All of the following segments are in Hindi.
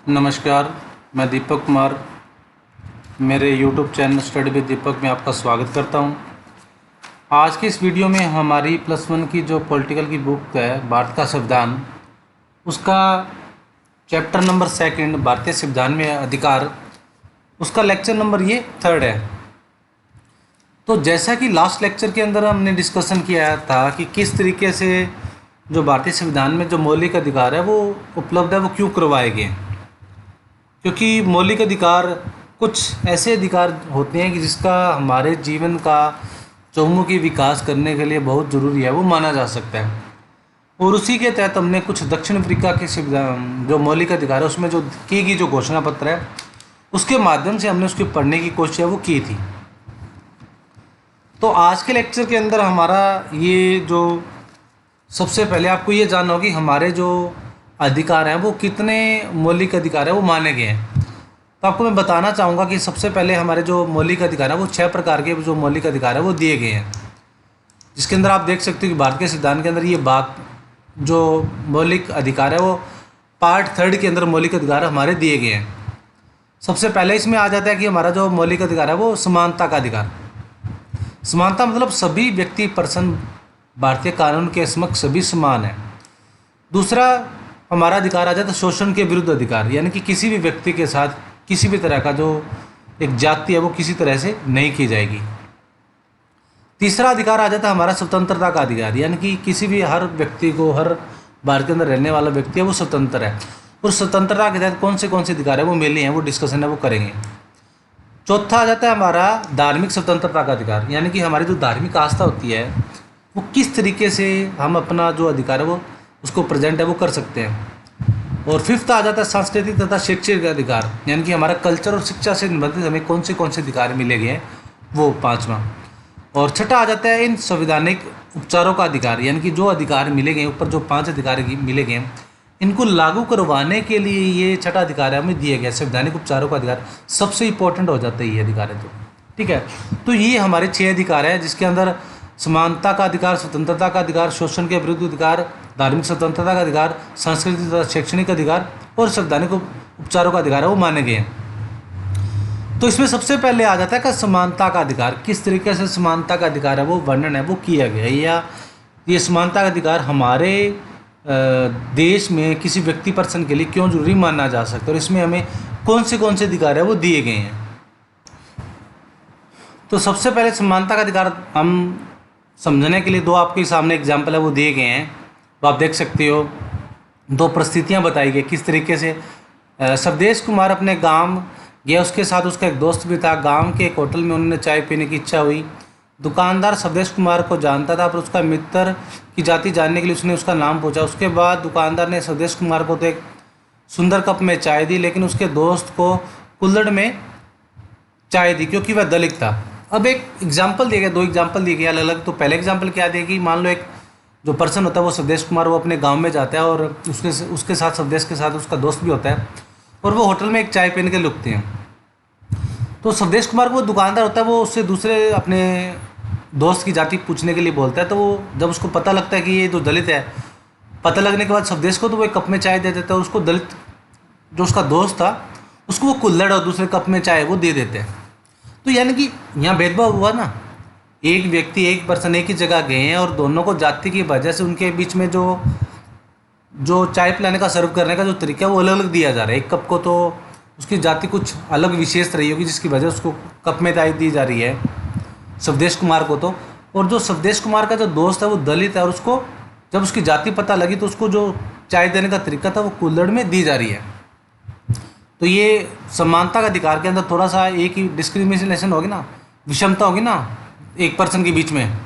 नमस्कार। मैं दीपक कुमार मेरे YouTube चैनल स्टडी विद दीपक में आपका स्वागत करता हूं। आज की इस वीडियो में हमारी +1 की जो पॉलिटिकल की बुक है भारत का संविधान, उसका चैप्टर नंबर 2 भारतीय संविधान में अधिकार, उसका लेक्चर नंबर ये 3 है। तो जैसा कि लास्ट लेक्चर के अंदर हमने डिस्कशन किया था कि किस तरीके से जो भारतीय संविधान में जो मौलिक अधिकार है वो उपलब्ध है, वो क्यों करवाए गए। क्योंकि मौलिक अधिकार कुछ ऐसे अधिकार होते हैं कि जिसका हमारे जीवन का चहुमुखी विकास करने के लिए बहुत ज़रूरी है, वो माना जा सकता है। और उसी के तहत हमने कुछ दक्षिण अफ्रीका के जो मौलिक अधिकार है उसमें जो की गई जो घोषणा पत्र है उसके माध्यम से हमने उसकी पढ़ने की कोशिश है वो की थी। तो आज के लेक्चर के अंदर हमारा ये जो सबसे पहले आपको ये जानना होगा कि हमारे जो अधिकार हैं वो कितने मौलिक अधिकार है वो माने गए हैं। तो आपको मैं बताना चाहूँगा कि सबसे पहले हमारे जो मौलिक अधिकार है वो 6 प्रकार के जो मौलिक अधिकार है वो दिए गए हैं, जिसके अंदर आप देख सकते हो कि भारत के संविधान के अंदर ये बात जो मौलिक अधिकार है वो पार्ट 3 के अंदर मौलिक अधिकार हमारे दिए गए हैं। सबसे पहले इसमें आ जाता है कि हमारा जो मौलिक अधिकार है वो समानता का अधिकार। समानता मतलब सभी व्यक्ति पर्सन भारतीय कानून के समक्ष सभी समान है। दूसरा हमारा अधिकार आ जाता है शोषण के विरुद्ध अधिकार, यानी कि किसी भी व्यक्ति के साथ किसी भी तरह का जो एक जाति है वो किसी तरह से नहीं की जाएगी। तीसरा अधिकार आ जाता है हमारा स्वतंत्रता का अधिकार, यानी कि किसी भी हर व्यक्ति को, हर भारत के अंदर रहने वाला व्यक्ति है वो स्वतंत्र है। और स्वतंत्रता के तहत कौन से अधिकार है वो मिले हैं, वो डिस्कशन है वो करेंगे। चौथा आ जाता है हमारा धार्मिक स्वतंत्रता का अधिकार, यानी कि हमारी जो धार्मिक आस्था होती है वो किस तरीके से हम अपना जो अधिकार है वो उसको प्रेजेंट है वो कर सकते हैं। और फिफ्थ आ जाता है सांस्कृतिक तथा शैक्षिक अधिकार, यानी कि हमारा कल्चर और शिक्षा से संबंधित हमें कौन से अधिकार मिले गए हैं वो 5वां। और छठा आ जाता है इन संवैधानिक उपचारों का अधिकार, यानी कि जो अधिकार मिले गए ऊपर जो 5 अधिकार मिले गए हैं इनको लागू करवाने के लिए ये छठा अधिकार है हमें दिया गया। संवैधानिक उपचारों का अधिकार सबसे इंपॉर्टेंट हो जाता है ये अधिकार है। तो ठीक है, तो ये हमारे 6 अधिकार है जिसके अंदर समानता का अधिकार, स्वतंत्रता का अधिकार, शोषण के विरुद्ध अधिकार, धार्मिक स्वतंत्रता का अधिकार, सांस्कृतिक तथा शैक्षणिक अधिकार और संवैधानिक उपचारों का अधिकार है वो माने गए हैं। तो इसमें सबसे पहले आ जाता है कि समानता का अधिकार, किस तरीके से समानता का अधिकार है वो वर्णन है वो किया गया है, या ये समानता का अधिकार हमारे देश में किसी व्यक्ति पर्सन के लिए क्यों जरूरी माना जा सकता है और इसमें हमें कौन से अधिकार है वो दिए गए हैं। तो सबसे पहले समानता का अधिकार हम समझने के लिए 2 आपके सामने एग्जाम्पल है वो दिए गए हैं, तो आप देख सकते हो। 2 परिस्थितियां बताई गई किस तरीके से शवदेश कुमार अपने गांव गया, उसके साथ उसका एक दोस्त भी था। गांव के एक होटल में उन्होंने चाय पीने की इच्छा हुई। दुकानदार शवदेश कुमार को जानता था पर उसका मित्र की जाति जानने के लिए उसने उसका नाम पूछा। उसके बाद दुकानदार ने शवदेश कुमार को तो एक सुंदर कप में चाय दी, लेकिन उसके दोस्त को कुल्हड़ में चाय दी क्योंकि वह दलित था। अब एक एग्जाम्पल दिए गए, 2 एग्जाम्पल दिए गए अलग अलग। तो पहले एग्जाम्पल क्या देगी, मान लो एक जो पर्सन होता है वो शवदेश कुमार वो अपने गांव में जाता है और उसके साथ शवदेश के साथ उसका दोस्त भी होता है और वो होटल में एक चाय पीने के रुकते हैं। तो शवदेश कुमार को वो दुकानदार होता है वो उससे दूसरे अपने दोस्त की जाति पूछने के लिए बोलता है। तो वो जब उसको पता लगता है कि ये जो दलित है, पता लगने के बाद शवदेश को तो वो एक कप में चाय दे देता है और उसको दलित जो उसका दोस्त था उसको वो कुल्हड़ और दूसरे कप में चाय वो दे देते हैं। तो यानी कि यहाँ भेदभाव हुआ ना, एक व्यक्ति एक पर्सन एक ही जगह गए हैं और दोनों को जाति की वजह से उनके बीच में जो चाय पिलाने का सर्व करने का जो तरीका है वो अलग अलग दिया जा रहा है। एक कप को तो उसकी जाति कुछ अलग विशेष रही होगी जिसकी वजह से उसको कप में चाय दी जा रही है शवदेश कुमार को तो, और जो शवदेश कुमार का जो दोस्त है वो दलित है और उसको जब उसकी जाति पता लगी तो उसको जो चाय देने का तरीका था वो कुल्हड़ में दी जा रही है। तो ये समानता का अधिकार के अंदर थोड़ा सा एक ही डिस्क्रिमिनेशन होगी ना, विषमता होगी ना एक पर्सन के बीच में।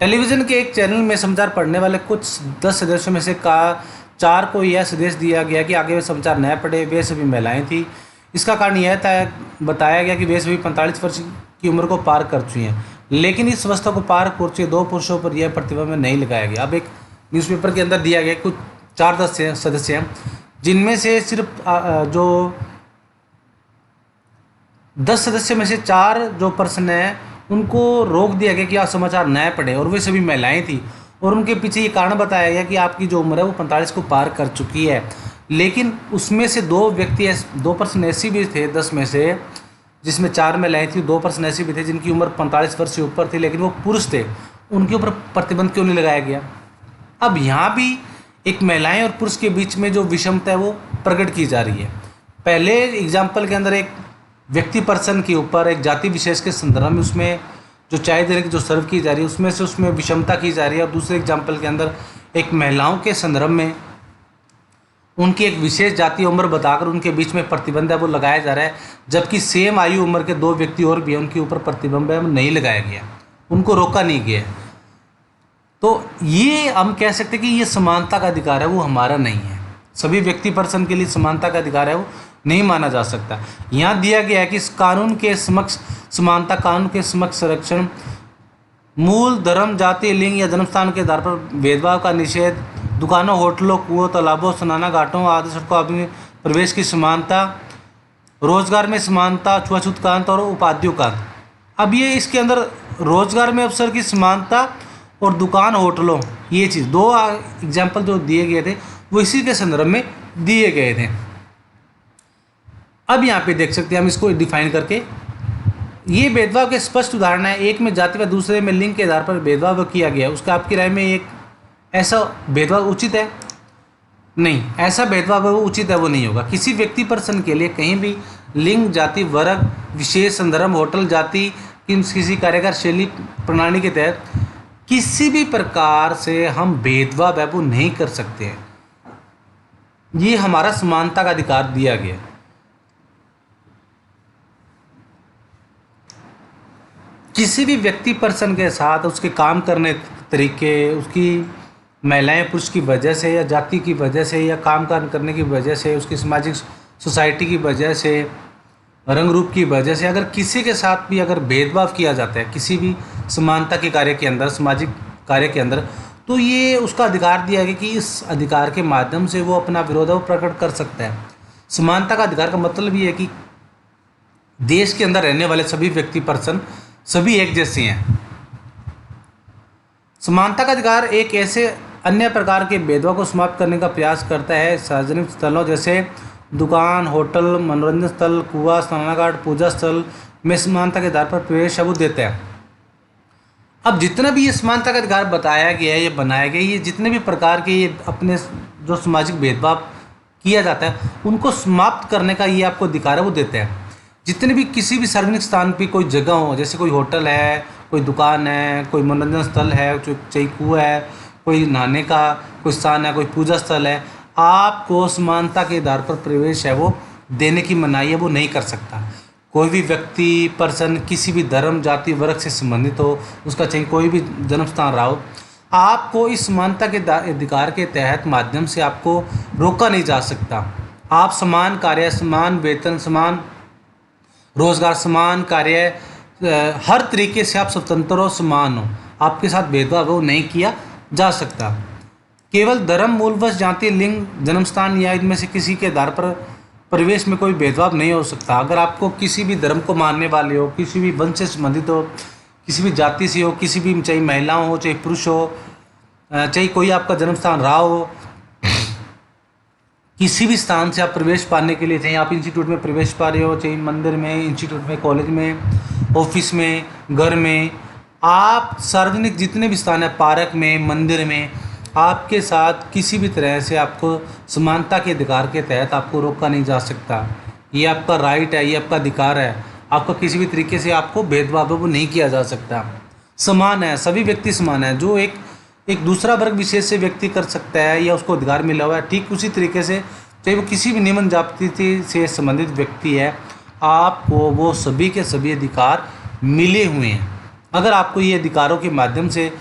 टेलीविज़न के एक चैनल में समाचार पढ़ने वाले कुछ 10 सदस्यों में से 4 को यह संदेश दिया गया कि आगे वे समाचार न पढ़े, वे सभी महिलाएं थी। इसका कारण यह था, बताया गया कि वे सभी 45 वर्ष की उम्र को पार कर चुकी हैं, लेकिन इस अवस्था को पार कर चुके 2 पुरुषों पर यह प्रतिबंध में नहीं लगाया गया। अब एक न्यूज़पेपर के अंदर दिया गया कुछ 4 सदस्य हैं जिनमें से सिर्फ जो 10 सदस्य में से 4 जो पर्सन हैं उनको रोक दिया गया कि आप समाचार न पढ़े और वे सभी महिलाएं थी और उनके पीछे ये कारण बताया गया कि आपकी जो उम्र है वो 45 को पार कर चुकी है, लेकिन उसमें से 2% ऐसी भी थे 10 में से, जिसमें 4 महिलाएं थी, 2% ऐसे भी थे जिनकी उम्र 45 वर्ष से ऊपर थी, लेकिन वो पुरुष थे, उनके ऊपर प्रतिबंध क्यों नहीं लगाया गया? अब यहाँ भी एक महिलाएं और पुरुष के बीच में जो विषमता है वो प्रकट की जा रही है। पहले एग्जाम्पल के अंदर एक व्यक्ति पर्सन के ऊपर एक जाति विशेष के संदर्भ में उसमें जो चाय देने की जो सर्व की जा रही है उसमें विषमता की जा रही है, और दूसरे एग्जाम्पल के अंदर एक महिलाओं के संदर्भ में उनकी एक विशेष जाति उम्र बताकर उनके बीच में प्रतिबंध है वो लगाया जा रहा है, जबकि सेम आयु उम्र के 2 व्यक्ति और भी हैं, उनके ऊपर प्रतिबंध है नहीं लगाया गया, उनको रोका नहीं गया। तो ये हम कह सकते हैं कि ये समानता का अधिकार है वो हमारा नहीं है। सभी व्यक्ति पर्सन के लिए समानता का अधिकार है वो नहीं माना जा सकता। यहाँ दिया गया है कि इस कानून के समक्ष समानता, कानून के समक्ष संरक्षण, मूल धर्म, जाति, लिंग या जन्मस्थान के आधार पर भेदभाव का निषेध, दुकानों, होटलों, कुओं, तालाबों, स्नाना घाटों आदि सड़कों में प्रवेश की समानता, रोजगार में समानता, छुआछूतकांत और उपाध्युकांत। अब ये इसके अंदर रोजगार में अवसर की समानता और दुकान, होटलों, ये चीज़ 2 एग्जाम्पल जो दिए गए थे वो इसी के संदर्भ में दिए गए थे। अब यहाँ पे देख सकते हैं हम इसको डिफाइन करके, ये भेदभाव के स्पष्ट उदाहरण है। एक में जाति व दूसरे में लिंग के आधार पर भेदभाव किया गया, उसका आपकी राय में एक ऐसा भेदभाव उचित है? नहीं, ऐसा भेदभाव वो उचित है वो नहीं होगा। किसी व्यक्ति पर्सन के लिए कहीं भी लिंग, जाति, वर्ग, विशेष संदर्भ, होटल, जाति, किसी कार्यकार शैली प्रणाली के तहत किसी भी प्रकार से हम भेदभाव है वो नहीं कर सकते हैं। ये हमारा समानता का अधिकार दिया गया। किसी भी व्यक्ति पर्सन के साथ उसके काम करने तरीके, उसकी महिलाएं पुरुष की वजह से या जाति की वजह से या काम करने की वजह से, उसकी सामाजिक सोसाइटी की वजह से, रंग रूप की वजह से, अगर किसी के साथ भी अगर भेदभाव किया जाता है किसी भी समानता के कार्य के अंदर, सामाजिक कार्य के अंदर, तो ये उसका अधिकार दिया गया कि इस अधिकार के माध्यम से वो अपना विरोध वो प्रकट कर सकता है। समानता का अधिकार का मतलब ये है कि देश के अंदर रहने वाले सभी व्यक्ति पर्सन सभी एक जैसे हैं। समानता का अधिकार एक ऐसे अन्य प्रकार के भेदभाव को समाप्त करने का प्रयास करता है। सार्वजनिक स्थलों जैसे दुकान, होटल, मनोरंजन स्थल, कुआं, स्नानाघाट, पूजा स्थल में समानता के आधार पर प्रवेश सबूत देता है। अब जितना भी ये समानता का अधिकार बताया गया है, ये बनाया गया, ये जितने भी प्रकार के ये अपने जो सामाजिक भेदभाव किया जाता है उनको समाप्त करने का ये आपको अधिकार है वो देते हैं। जितने भी किसी भी सार्वजनिक स्थान पर कोई जगह हो, जैसे कोई होटल है, कोई दुकान है, कोई मनोरंजन स्थल है, चाहे कुआं है, कोई नहाने का कोई स्थान है, कोई पूजा स्थल है, आपको समानता के आधार पर प्रवेश है वो देने की मनाही है वो नहीं कर सकता। कोई भी व्यक्ति पर्सन किसी भी धर्म, जाति, वर्ग से संबंधित हो, उसका चाहे कोई भी जन्म स्थान रहा हो, आपको इस समानता के अधिकार के तहत माध्यम से आपको रोका नहीं जा सकता। आप समान कार्य, समान वेतन, समान रोजगार, समान कार्य, हर तरीके से आप स्वतंत्र हो, समान हो, आपके साथ भेदभाव वो नहीं किया जा सकता। केवल धर्म, मूलवश, जाति, लिंग, जन्मस्थान या इनमें से किसी के आधार पर परिवेश में कोई भेदभाव नहीं हो सकता। अगर आपको किसी भी धर्म को मानने वाले हो, किसी भी वंश से संबंधित हो, किसी भी जाति से हो, किसी भी, चाहे महिलाओं हो चाहे पुरुष हो, चाहे कोई आपका जन्म स्थान रहा हो, किसी भी स्थान से आप प्रवेश पाने के लिए, चाहे आप इंस्टीट्यूट में प्रवेश पा रहे हो, चाहे मंदिर में, इंस्टीट्यूट में, कॉलेज में, ऑफिस में, घर में, आप सार्वजनिक जितने भी स्थान है, पार्क में, मंदिर में, आपके साथ किसी भी तरह से आपको समानता के अधिकार के तहत आपको रोका नहीं जा सकता। ये आपका राइट है, ये आपका अधिकार है। आपका किसी भी तरीके से आपको भेदभाव वो नहीं किया जा सकता। समान है, सभी व्यक्ति समान है। जो एक दूसरा वर्ग विशेष से व्यक्ति कर सकता है या उसको अधिकार मिला हुआ है, ठीक उसी तरीके से चाहे वो किसी भी निम्न जाति से संबंधित व्यक्ति है, आपको वो सभी के सभी अधिकार मिले हुए हैं। अगर आपको ये अधिकारों के माध्यम से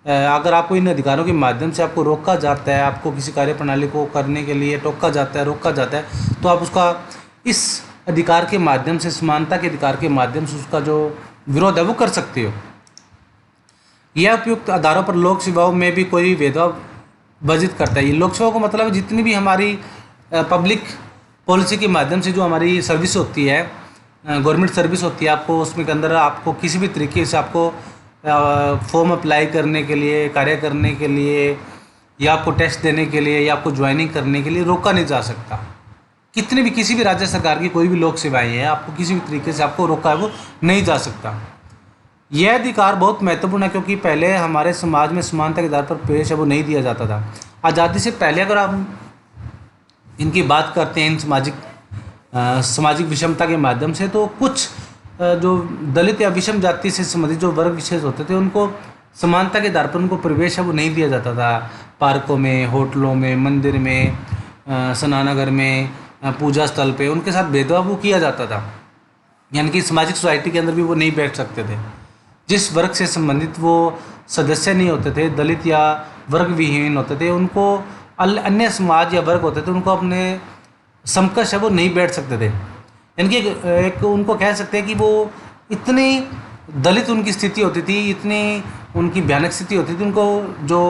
अगर आपको इन अधिकारों के माध्यम से आपको रोका जाता है, आपको किसी कार्य प्रणाली को करने के लिए रोका जाता है, तो आप उसका इस अधिकार के माध्यम से, समानता के अधिकार के माध्यम से उसका जो विरोध है वो कर सकते हो। यह उपयुक्त आधारों पर लोक सेवाओं में भी कोई भेदभाव वर्जित करता है। ये लोक सेवाओं का मतलब जितनी भी हमारी पब्लिक पॉलिसी के माध्यम से जो हमारी सर्विस होती है, गवर्नमेंट सर्विस होती है, आपको उसमें के अंदर आपको किसी भी तरीके से आपको फॉर्म अप्लाई करने के लिए, कार्य करने के लिए, या आपको टेस्ट देने के लिए या आपको ज्वाइनिंग करने के लिए रोका नहीं जा सकता। कितने भी किसी भी राज्य सरकार की कोई भी लोक सेवाएं हैं, आपको किसी भी तरीके से आपको रोका है वो नहीं जा सकता। यह अधिकार बहुत महत्वपूर्ण है क्योंकि पहले हमारे समाज में समानता के आधार पर पेश है वो नहीं दिया जाता था। आज़ादी से पहले अगर आप इनकी बात करते हैं, इन सामाजिक विषमता के माध्यम से, तो कुछ जो दलित या विषम जाति से संबंधित जो वर्ग विशेष होते थे उनको समानता के आधार पर उनको प्रवेश है वो नहीं दिया जाता था। पार्कों में, होटलों में, मंदिर में, स्नानागार में, पूजा स्थल पे उनके साथ भेदभाव वो किया जाता था। यानी कि सामाजिक सोसाइटी के अंदर भी वो नहीं बैठ सकते थे। जिस वर्ग से संबंधित वो सदस्य नहीं होते थे, दलित या वर्ग विहीन होते थे, उनको अन्य समाज या वर्ग होते थे, उनको अपने समकक्ष है वो नहीं बैठ सकते थे। यानी कि एक उनको कह सकते हैं कि वो इतनी दलित उनकी स्थिति होती थी, इतनी उनकी भयानक स्थिति होती थी, उनको जो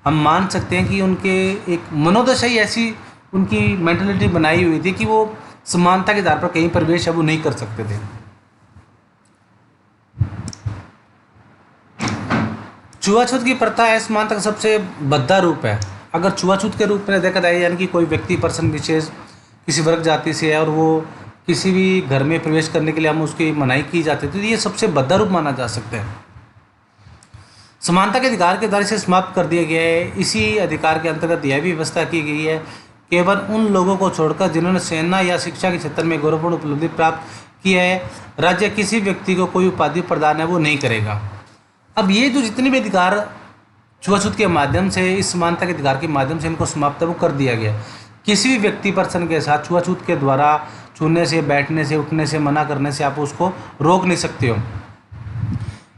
हम मान सकते हैं कि उनके एक मनोदशा ही ऐसी उनकी मेंटलिटी बनाई हुई थी कि वो समानता के आधार पर कहीं प्रवेश है वो नहीं कर सकते थे। छुआछूत की प्रथा असमानता का सबसे भद्दा रूप है। अगर छुआछूत के रूप में देखा जाए, यानी कि कोई व्यक्ति पर्सन विशेष किसी वर्ग जाति से है और वो किसी भी घर में प्रवेश करने के लिए हम उसकी मनाही की जाती थी, तो ये सबसे भद्दा रूप माना जा सकता है। समानता के अधिकार के द्वारा इसे समाप्त कर दिया गया है। इसी अधिकार के अंतर्गत यह भी व्यवस्था की गई है, केवल उन लोगों को छोड़कर जिन्होंने सेना या शिक्षा के क्षेत्र में गौरवपूर्ण उपलब्धि प्राप्त की है, राज्य किसी व्यक्ति को कोई उपाधि प्रदान है वो नहीं करेगा। अब ये जो जितने भी अधिकार छुआछूत के माध्यम से, इस समानता के अधिकार के माध्यम से इनको समाप्त वो कर दिया गया। किसी भी व्यक्ति पर्सन के साथ छुआछूत के द्वारा छूने से, बैठने से, उठने से, मना करने से आप उसको रोक नहीं सकते हो।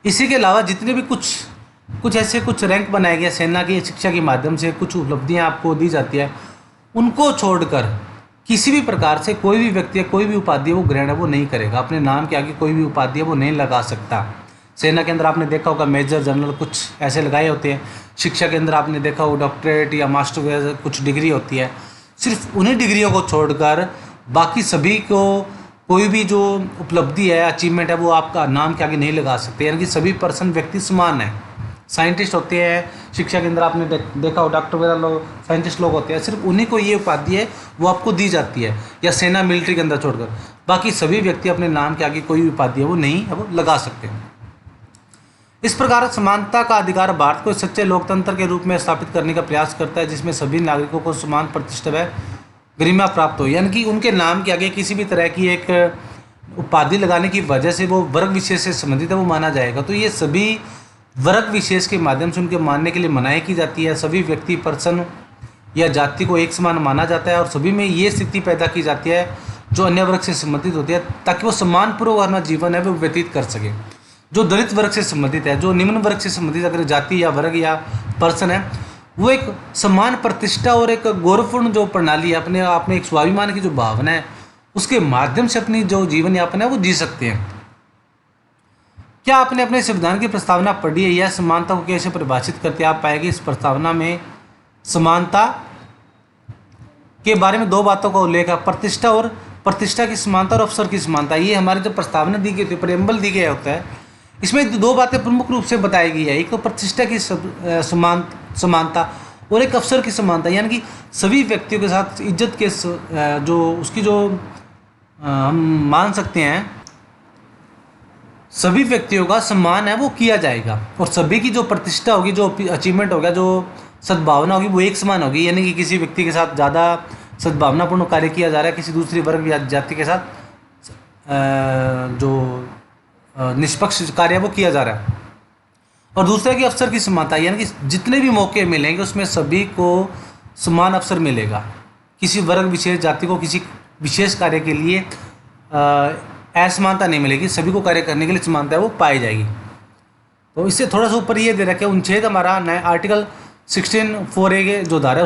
इसी के अलावा जितने भी कुछ ऐसे कुछ रैंक बनाए गए सेना की शिक्षा के माध्यम से, कुछ उपलब्धियां आपको दी जाती है, उनको छोड़कर किसी भी प्रकार से कोई भी व्यक्ति कोई भी उपाधि वो ग्रहण है वो नहीं करेगा। अपने नाम के आगे कोई भी उपाधि है वो नहीं लगा सकता। सेना के अंदर आपने देखा होगा मेजर जनरल कुछ ऐसे लगाए होते हैं। शिक्षा के अंदर आपने देखा होगा डॉक्टरेट या मास्टर वगैरह कुछ डिग्री होती है। सिर्फ उन्हीं डिग्रियों को छोड़कर बाकी सभी को कोई भी जो उपलब्धि है, अचीवमेंट है, वो आपका नाम के आगे नहीं लगा सकते। यानी कि सभी पर्सन व्यक्ति समान है। साइंटिस्ट होते हैं शिक्षा के अंदर, आपने देखा हो डॉक्टर वगैरह लोग साइंटिस्ट लोग होते हैं, सिर्फ उन्हीं को ये उपाधि है वो आपको दी जाती है, या सेना मिलिट्री के अंदर छोड़कर बाकी सभी व्यक्ति अपने नाम के आगे कोई भी उपाधि है वो नहीं है वो लगा सकते हैं। इस प्रकार समानता का अधिकार भारत को सच्चे लोकतंत्र के रूप में स्थापित करने का प्रयास करता है, जिसमें सभी नागरिकों को समान प्रतिष्ठा व गरिमा प्राप्त हो। यानी कि उनके नाम के आगे किसी भी तरह की एक उपाधि लगाने की वजह से वो वर्ग विशेष से संबंधित है वो माना जाएगा। तो ये सभी वर्ग विशेष के माध्यम से उनके मानने के लिए मनाही की जाती है। सभी व्यक्ति पर्सन या जाति को एक समान माना जाता है और सभी में ये स्थिति पैदा की जाती है जो अन्य वर्ग से संबंधित होती है, ताकि वो सम्मानपूर्वक अपना जीवन है वो व्यतीत कर सके। जो दलित वर्ग से संबंधित है, जो निम्न वर्ग से संबंधित अगर जाति या वर्ग या पर्सन है, वो एक समान प्रतिष्ठा और एक गौरवपूर्ण जो प्रणाली है, अपने आप में एक स्वाभिमान की जो भावना है, उसके माध्यम से अपनी जो जीवन यापन है वो जी सकते हैं। क्या आपने अपने संविधान की प्रस्तावना पढ़ी है? यह समानता को कैसे परिभाषित करते हैं? आप पाएंगे इस प्रस्तावना में समानता के बारे में दो बातों का उल्लेख है, प्रतिष्ठा और प्रतिष्ठा की समानता और अवसर की समानता। ये हमारी जो प्रस्तावना दी गई थी, प्रेम्बल दी गया होता है, इसमें दो बातें प्रमुख रूप से बताई गई है। एक तो प्रतिष्ठा की समानता और एक अवसर की समानता। यानी कि सभी व्यक्तियों के साथ इज्जत के जो उसकी जो हम मान सकते हैं, सभी व्यक्तियों का सम्मान है वो किया जाएगा और सभी की जो प्रतिष्ठा होगी, जो अचीवमेंट होगा, जो सद्भावना होगी वो एक समान होगी। यानी कि किसी व्यक्ति के साथ ज़्यादा सद्भावनापूर्ण कार्य किया जा रहा है, किसी दूसरी वर्ग या जाति के साथ जो निष्पक्ष कार्य वो किया जा रहा है। और दूसरा कि अवसर की समानता, यानी कि जितने भी मौके मिलेंगे उसमें सभी को समान अवसर मिलेगा। किसी वर्ग विशेष जाति को किसी विशेष कार्य के लिए असमानता नहीं मिलेगी, सभी को कार्य करने के लिए समानता है वो पाई जाएगी। तो इससे थोड़ा सा ऊपर ये दे रखा है अनुच्छेद हमारा नया आर्टिकल 16(4)(a) जो धारा है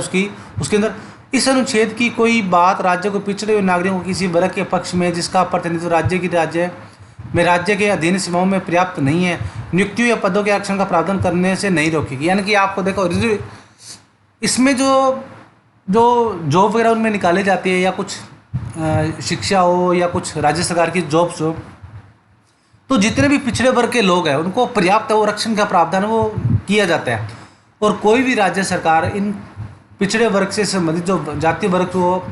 उसके अंदर इस अनुच्छेद की कोई बात राज्य को पिछड़े हुए नागरिकों को किसी वर्ग के पक्ष में जिसका प्रतिनिधित्व राज्य के अधीन सीमाओं में पर्याप्त नहीं है, नियुक्तियों या पदों के आरक्षण का प्रावधान करने से नहीं रोकेगी। यानी कि आपको देखो इसमें जो जॉब वगैरह उनमें निकाली जाती है, या कुछ शिक्षा हो या कुछ राज्य सरकार की जॉब्स हो, तो जितने भी पिछड़े वर्ग के लोग हैं उनको पर्याप्त वो आरक्षण का प्रावधान वो किया जाता है। और कोई भी राज्य सरकार इन पिछड़े वर्ग से संबंधित जो जातीय वर्ग को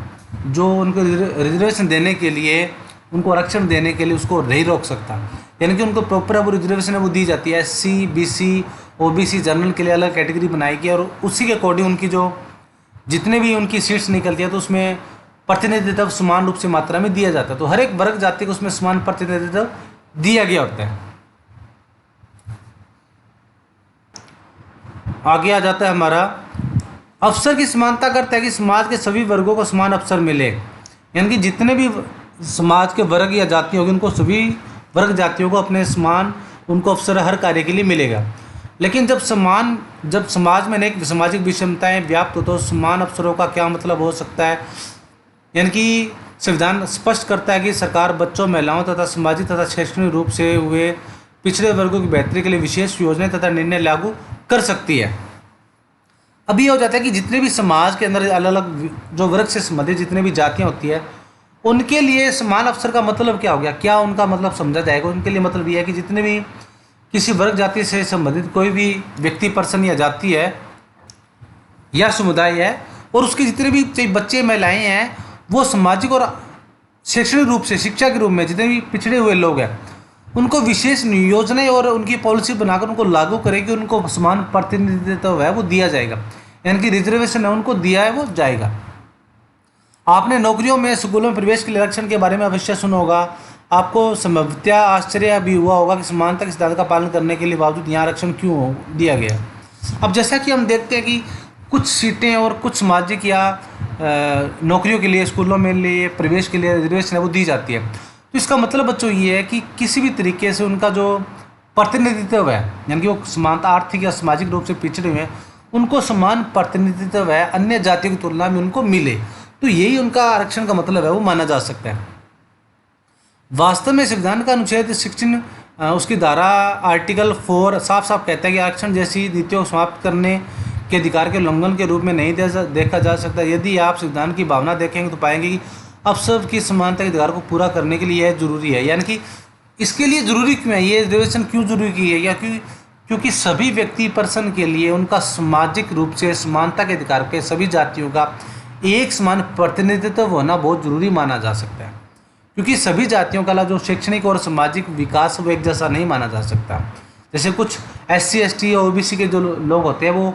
जो उनको रिजर्वेशन देने के लिए, उनको आरक्षण देने के लिए उसको नहीं रोक सकता। यानी कि उनको प्रॉपर वो रिजर्वेशन है वो दी जाती है। SC BC OBC जनरल के लिए अलग कैटेगरी बनाई गई और उसी के अकॉर्डिंग उनकी जो जितने भी उनकी सीट्स निकलती है तो उसमें प्रतिनिधित्व समान रूप से मात्रा में दिया जाता है। तो हर एक वर्ग जाति को उसमें समान प्रतिनिधित्व दिया गया होता है। आगे आ जाता है हमारा अवसर की समानता करता है कि समाज के सभी वर्गों को समान अवसर मिले। यानी कि जितने भी समाज के वर्ग या जाति होगी उनको सभी वर्ग जातियों को अपने समान उनको अवसर हर कार्य के लिए मिलेगा। लेकिन जब समाज में अनेक सामाजिक विषमताएं व्याप्त हो तो समान अवसरों का क्या मतलब हो सकता है। यानी कि संविधान स्पष्ट करता है कि सरकार बच्चों, महिलाओं तथा सामाजिक तथा शैक्षणिक रूप से हुए पिछड़े वर्गों की बेहतरी के लिए विशेष योजनाएं तथा निर्णय लागू कर सकती है। अब ये हो जाता है कि जितने भी समाज के अंदर अलग अलग जो वर्ग से संबंधित जितने भी जातियाँ होती है उनके लिए समान अवसर का मतलब क्या हो गया, क्या उनका मतलब समझा जाएगा। उनके लिए मतलब ये है कि जितने भी किसी वर्ग जाति से संबंधित कोई भी व्यक्ति, पर्सन या जाति है या समुदाय है और उसके जितने भी बच्चे, महिलाएं हैं, वो सामाजिक और शैक्षणिक रूप से शिक्षा के रूप में जितने भी पिछड़े हुए लोग हैं उनको विशेष योजनाएं और उनकी पॉलिसी बनाकर उनको लागू करेगी, उनको समान प्रतिनिधित्व है वो दिया जाएगा। यानी कि रिजर्वेशन है उनको दिया है वो जाएगा। आपने नौकरियों में, स्कूलों में प्रवेश के लिए आरक्षण के बारे में अवश्य सुना होगा। आपको संभवतः आश्चर्य भी हुआ होगा कि समानता के सिद्धांत का पालन करने के लिए बावजूद यहाँ आरक्षण क्यों दिया गया। अब जैसा कि हम देखते हैं कि कुछ सीटें और कुछ सामाजिक या नौकरियों के लिए, स्कूलों में लिए प्रवेश के लिए रिजर्वेशन है वो दी जाती है। तो इसका मतलब बच्चों ये है कि किसी भी तरीके से उनका जो प्रतिनिधित्व है, यानी कि वो समानता आर्थिक या सामाजिक रूप से पिछड़े हुए हैं, उनको समान प्रतिनिधित्व है अन्य जातियों की तुलना में उनको मिले। तो यही उनका आरक्षण का मतलब है वो माना जा सकता है। वास्तव में संविधान का अनुच्छेद 16 उसकी धारा आर्टिकल 4 साफ साफ कहता है कि आरक्षण जैसी नीतियों को समाप्त करने के अधिकार के उल्लंघन के रूप में नहीं देखा जा सकता। यदि आप संविधान की भावना देखेंगे तो पाएंगे कि अवसर की समानता के अधिकार को पूरा करने के लिए यह जरूरी है। यानी कि इसके लिए ज़रूरी क्यों है, ये रिजर्वेशन क्यों जरूरी की है, या क्योंकि सभी व्यक्ति, पर्सन के लिए उनका सामाजिक रूप से समानता के अधिकार के सभी जातियों का एक समान प्रतिनिधित्व होना बहुत जरूरी माना जा सकता है। क्योंकि सभी जातियों का जो शैक्षणिक और सामाजिक विकास वो एक जैसा नहीं माना जा सकता। जैसे कुछ SC ST और OBC के जो लोग होते हैं वो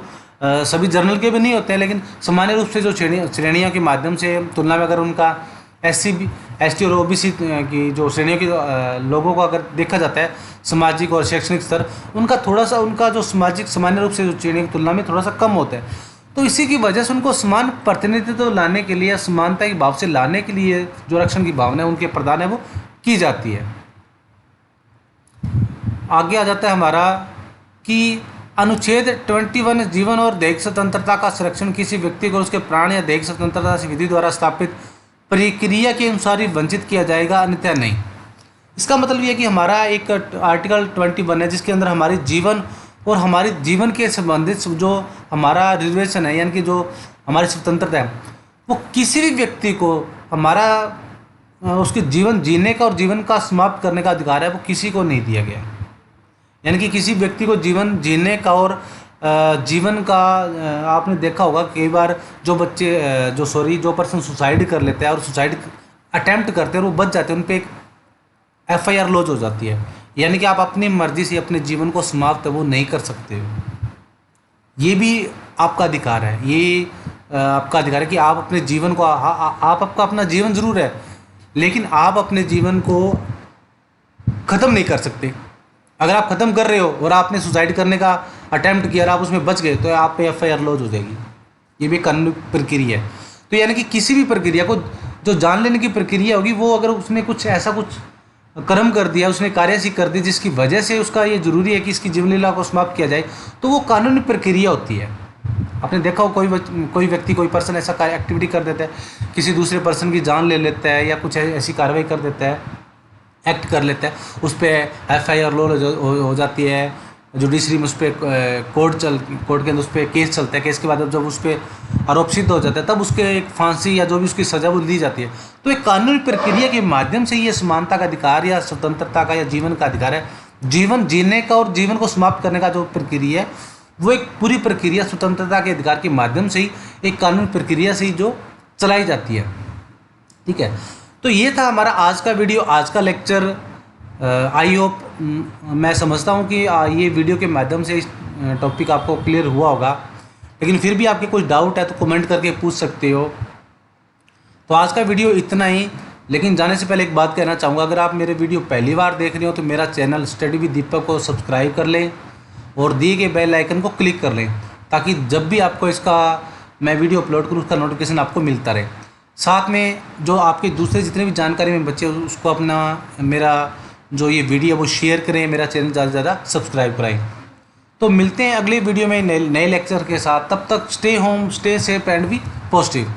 सभी जर्नल के भी नहीं होते हैं, लेकिन सामान्य रूप से जो श्रेणियों के माध्यम से तुलना में अगर उनका SC ST और OBC की जो श्रेणियों के लोगों को अगर देखा जाता है सामाजिक और शैक्षणिक स्तर, उनका थोड़ा सा, उनका जो सामाजिक सामान्य रूप से जो श्रेणियों की तुलना में थोड़ा सा कम होता है। तो इसी की वजह से उनको समान प्रतिनिधित्व लाने के लिए, समानता के भाव से लाने के लिए जो आरक्षण की भावना है उनके प्रदान है वो की जाती है। आगे आ जाता है हमारा कि अनुच्छेद 21 जीवन और दैहिक स्वतंत्रता का संरक्षण किसी व्यक्ति को उसके प्राण या दैहिक स्वतंत्रता से विधि द्वारा स्थापित प्रक्रिया के अनुसार ही वंचित किया जाएगा, अन्यथा नहीं। इसका मतलब ये कि हमारा एक आर्टिकल 21 है जिसके अंदर हमारी जीवन और हमारे जीवन के संबंधित जो हमारा रिजर्वेशन है, यानी कि जो हमारी स्वतंत्रता है, वो किसी भी व्यक्ति को हमारा उसके जीवन जीने का और जीवन का समाप्त करने का अधिकार है वो किसी को नहीं दिया गया। यानी कि किसी व्यक्ति को जीवन जीने का और जीवन का, आपने देखा होगा कई बार जो बच्चे जो पर्सन सुसाइड कर लेते हैं और सुसाइड अटैम्प्ट करते हैं और वो बच जाते हैं, उन पर एक FIR लॉज हो जाती है। यानी कि आप अपनी मर्जी से अपने जीवन को समाप्त वो नहीं कर सकते हो। ये भी आपका अधिकार है, ये आपका अधिकार है कि आप अपने जीवन को आपका अपना जीवन जरूर है, लेकिन आप अपने जीवन को ख़त्म नहीं कर सकते। अगर आप ख़त्म कर रहे हो और आपने सुसाइड करने का अटैम्प्ट किया और आप उसमें बच गए तो आप पे FIR लॉज हो जाएगी। ये भी कानूनी प्रक्रिया है। तो यानी कि किसी भी प्रक्रिया को, जो जान लेने की प्रक्रिया होगी, वो अगर उसने कुछ ऐसा कुछ कर्म कर दिया, उसने कार्यसी कर दी जिसकी वजह से उसका ये जरूरी है कि इसकी जीवन लीला को समाप्त किया जाए, तो वो कानूनी प्रक्रिया होती है। आपने देखा हो कोई व्यक्ति, कोई पर्सन ऐसा एक्टिविटी कर देता है, किसी दूसरे पर्सन की जान ले लेता है या कुछ ऐसी कार्रवाई कर देता है, एक्ट कर लेता है, उस पर FIR लॉज हो जाती है, जुडिशरी में उस पर कोर्ट के अंदर उस पर केस चलता है। केस के बाद जब उस पर आरोप सिद्ध हो जाता है तब उसके एक फांसी या जो भी उसकी सजा वो दी जाती है। तो एक कानूनी प्रक्रिया के माध्यम से ये समानता का अधिकार या स्वतंत्रता का या जीवन का अधिकार है, जीवन जीने का और जीवन को समाप्त करने का जो प्रक्रिया है वो एक पूरी प्रक्रिया स्वतंत्रता के अधिकार के माध्यम से ही, एक कानूनी प्रक्रिया से ही जो चलाई जाती है। ठीक है, तो ये था हमारा आज का वीडियो, आज का लेक्चर। आई होप, मैं समझता हूँ कि ये वीडियो के माध्यम से इस टॉपिक आपको क्लियर हुआ होगा, लेकिन फिर भी आपके कुछ डाउट है तो कमेंट करके पूछ सकते हो। तो आज का वीडियो इतना ही, लेकिन जाने से पहले एक बात कहना चाहूँगा, अगर आप मेरे वीडियो पहली बार देख रहे हो तो मेरा चैनल स्टडी विद दीपक को सब्सक्राइब कर लें और दिए गए बेल आइकन को क्लिक कर लें, ताकि जब भी आपको इसका मैं वीडियो अपलोड करूँ उसका नोटिफिकेशन आपको मिलता रहे। साथ में जो आपके दूसरे जितने भी जानकारी में बच्चे उसको अपना मेरा जो ये वीडियो वो शेयर करें, मेरा चैनल ज़्यादा से ज़्यादा सब्सक्राइब कराएं। तो मिलते हैं अगले वीडियो में नए लेक्चर के साथ। तब तक stay home, stay safe and be positive.